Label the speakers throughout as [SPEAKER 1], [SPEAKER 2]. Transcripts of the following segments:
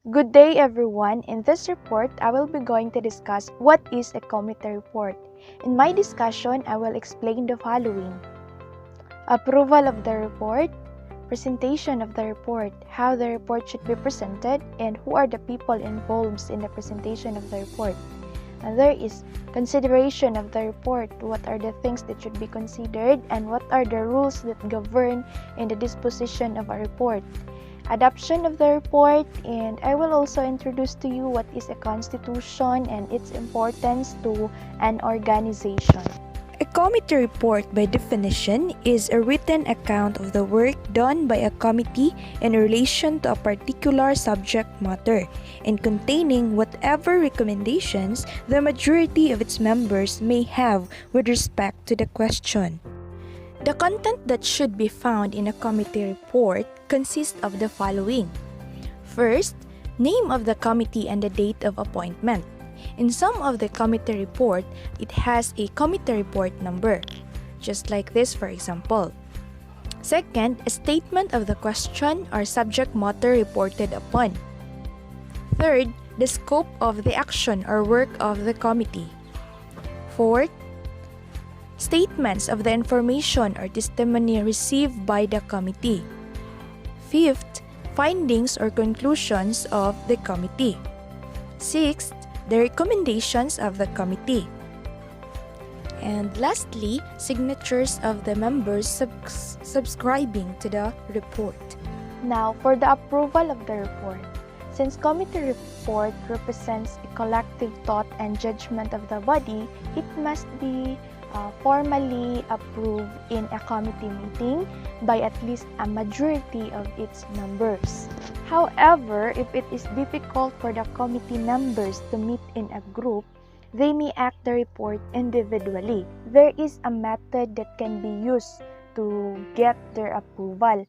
[SPEAKER 1] Good day everyone. In this report, I will be going to discuss what is a committee report. In my discussion, I will explain the following: approval of the report, presentation of the report, how the report should be presented, and who are the people involved in the presentation of the report. And there is consideration of the report, what are the things that should be considered, and what are the rules that govern in the disposition of a report. Adoption of the report, and I will also introduce to you what is a constitution and its importance to an organization.
[SPEAKER 2] A committee report, by definition, is a written account of the work done by a committee in relation to a particular subject matter and containing whatever recommendations the majority of its members may have with respect to the question. The content that should be found in a committee report consists of the following. First, name of the committee and the date of appointment. In some of the committee report, it has a committee report number, just like this for example. Second, a statement of the question or subject matter reported upon. Third, the scope of the action or work of the committee. Fourth, statements of the information or testimony received by the committee. Fifth, findings or conclusions of the committee. Sixth, the recommendations of the committee. And lastly, signatures of the members subscribing to the report.
[SPEAKER 1] Now, for the approval of the report. Since committee report represents a collective thought and judgment of the body, it must be formally approved in a committee meeting by at least a majority of its members. However, if it is difficult for the committee members to meet in a group, they may act the report individually. There is a method that can be used to get their approval,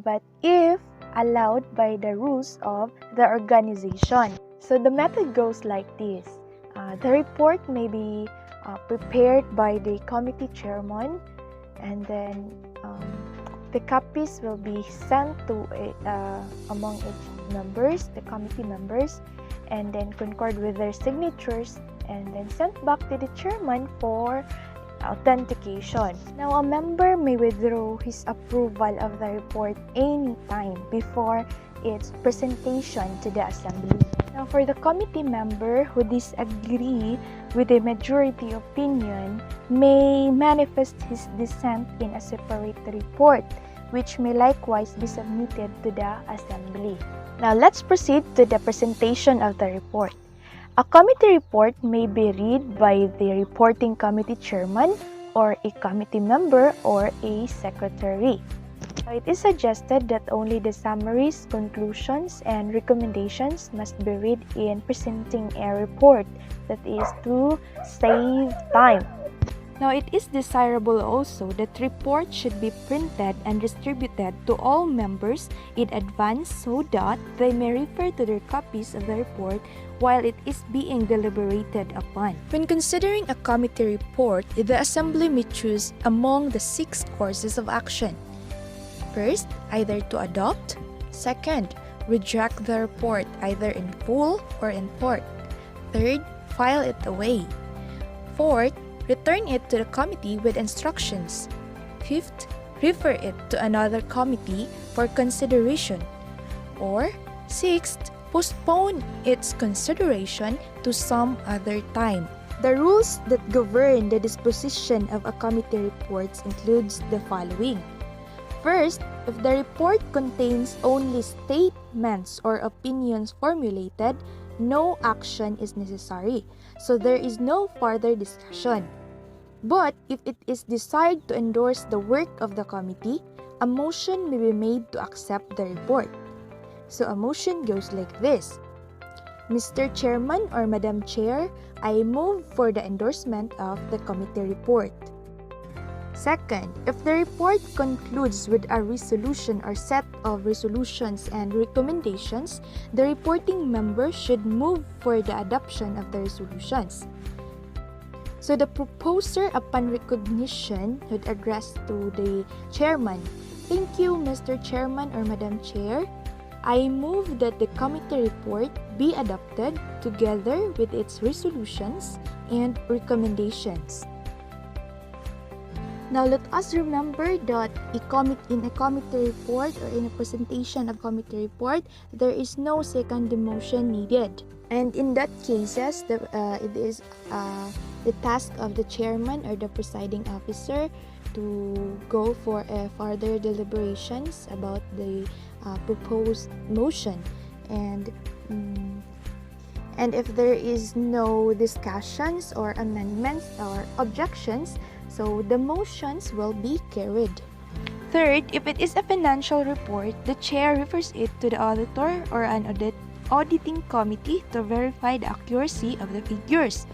[SPEAKER 1] but if allowed by the rules of the organization. So the method goes like this. The report may be prepared by the committee chairman, and then the copies will be sent to among each members, the committee members, and then concord with their signatures, and then sent back to the chairman for authentication. Now, a member may withdraw his approval of the report anytime before its presentation to the assembly. Now, for the committee member who disagree with the majority opinion may manifest his dissent in a separate report, which may likewise be submitted to the assembly. Now, let's proceed to the presentation of the report. A committee report may be read by the reporting committee chairman or a committee member or a secretary. It is suggested that only the summaries, conclusions, and recommendations must be read in presenting a report, that is to save time. Now, it is desirable also that report should be printed and distributed to all members in advance so that they may refer to their copies of the report while it is being deliberated upon. When considering a committee report, the assembly may choose among the 6 courses of action. First, either to adopt. Second, reject the report either in full or in part. Third, file it away. Fourth, return it to the committee with instructions. Fifth, refer it to another committee for consideration. Or sixth, postpone its consideration to some other time. The rules that govern the disposition of a committee reports includes the following. First, if the report contains only statements or opinions formulated, no action is necessary, so there is no further discussion. But if it is desired to endorse the work of the committee, a motion may be made to accept the report. So a motion goes like this. Mr. Chairman or Madam Chair, I move for the endorsement of the committee report. Second, if the report concludes with a resolution or set of resolutions and recommendations, the reporting member should move for the adoption of the resolutions. So the proposer, upon recognition, would address to the chairman, "Thank you, Mr. Chairman or Madam Chair.
[SPEAKER 2] I move that the committee report be adopted together with its resolutions and recommendations. Now, let us remember that in a committee report or in a presentation of committee report, there is no second motion needed. And in that cases, it is the task of the chairman or the presiding officer to go for further deliberations about the proposed motion. And if there is no discussions or amendments or objections, so the motions will be carried. Third, if it is a financial report, the chair refers it to the auditor or an auditing committee to verify the accuracy of the figures.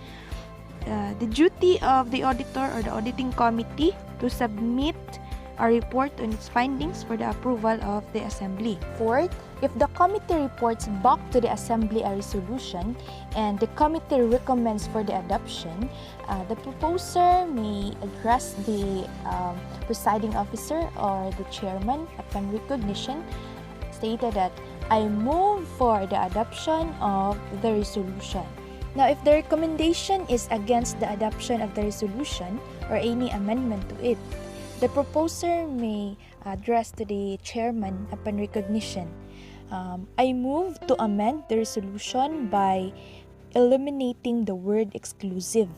[SPEAKER 2] The duty of the auditor or the auditing committee to submit a report on its findings for the approval of the assembly. Fourth, if the committee reports back to the assembly a resolution and the committee recommends for the adoption, the proposer may address the presiding officer or the chairman upon recognition, stated that I move for the adoption of the resolution. Now, if the recommendation is against the adoption of the resolution or any amendment to it, the proposer may address to the chairman upon recognition. I move to amend the resolution by eliminating the word exclusive.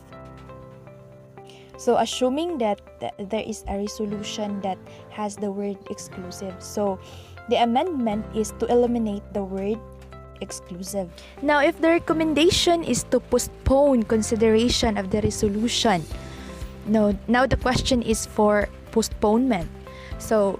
[SPEAKER 2] So, assuming that there is a resolution that has the word exclusive, so the amendment is to eliminate the word exclusive. Now, if the recommendation is to postpone consideration of the resolution, now the question is for postponement. So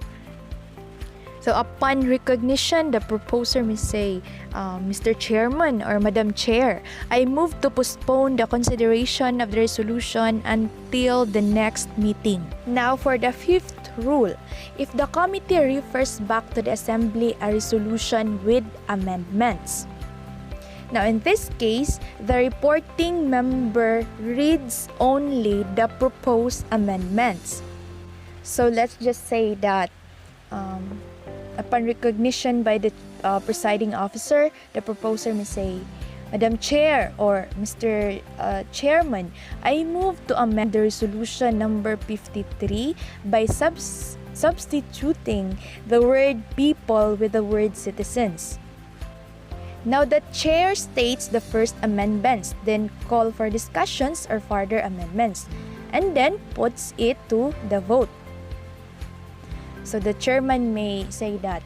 [SPEAKER 2] upon recognition, the proposer may say, Mr. Chairman or Madam Chair, I move to postpone the consideration of the resolution until the next meeting. Now for the fifth rule, if the committee refers back to the assembly a resolution with amendments. Now in this case, the reporting member reads only the proposed amendments. So let's just say that upon recognition by the presiding officer, the proposer may say, Madam Chair or Mr. Chairman, I move to amend the resolution number 53 by substituting the word people with the word citizens. Now the chair states the first amendments, then call for discussions or further amendments, and then puts it to the vote. So the chairman may say that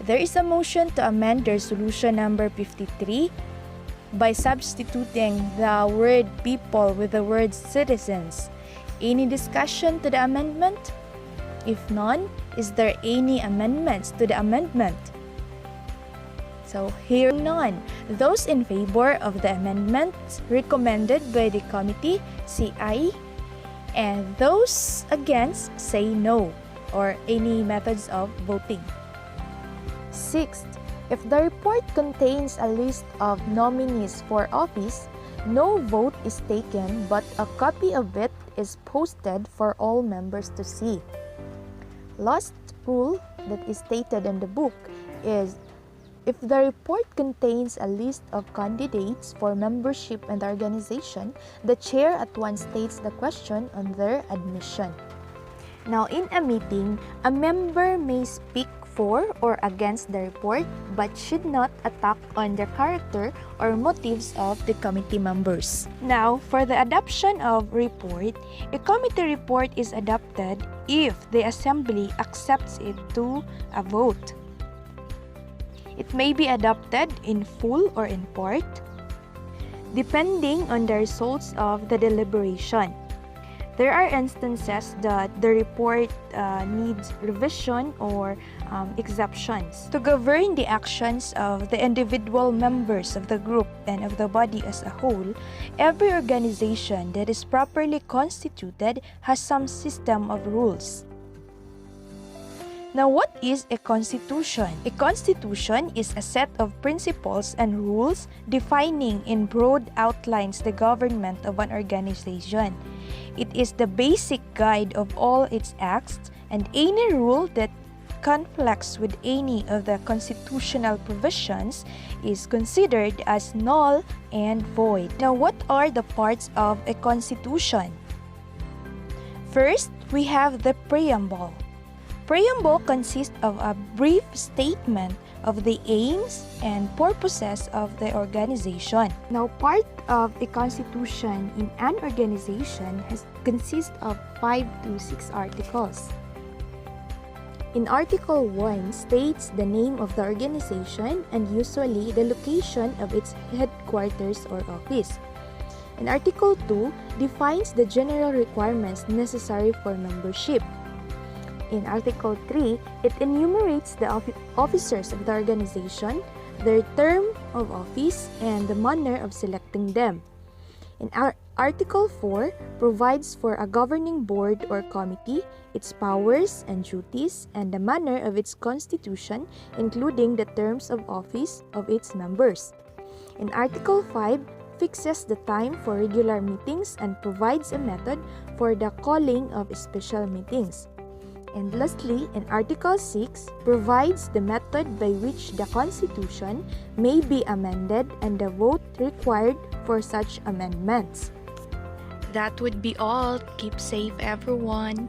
[SPEAKER 2] there is a motion to amend the resolution number 53 by substituting the word people with the word citizens. Any discussion to the amendment? If none, is there any amendments to the amendment? So hearing none, those in favor of the amendments recommended by the committee say aye, and those against say no, or any methods of voting. Sixth, if the report contains a list of nominees for office, no vote is taken but a copy of it is posted for all members to see. Last rule that is stated in the book is if the report contains a list of candidates for membership in the organization, the chair at once states the question on their admission. Now, in a meeting, a member may speak for or against the report but should not attack on the character or motives of the committee members. Now, for the adoption of report, a committee report is adopted if the assembly accepts it to a vote. It may be adopted in full or in part, depending on the results of the deliberation. There are instances that the report needs revision or exceptions. To govern the actions of the individual members of the group and of the body as a whole, every organization that is properly constituted has some system of rules. Now, what is a constitution? A constitution is a set of principles and rules defining in broad outlines the government of an organization. It is the basic guide of all its acts, and any rule that conflicts with any of the constitutional provisions is considered as null and void. Now, what are the parts of a constitution? First, we have the preamble. Preamble consists of a brief statement of the aims and purposes of the organization. Now, part of a constitution in an organization consists of 5 to 6 articles. In Article 1 states the name of the organization and usually the location of its headquarters or office. And Article 2 defines the general requirements necessary for membership. In Article 3, it enumerates the officers of the organization, their term of office, and the manner of selecting them. In Article 4 provides for a governing board or committee, its powers and duties, and the manner of its constitution, including the terms of office of its members. In Article 5 fixes the time for regular meetings and provides a method for the calling of special meetings. And lastly, in Article 6 provides the method by which the Constitution may be amended and the vote required for such amendments.
[SPEAKER 1] That would be all. Keep safe, everyone.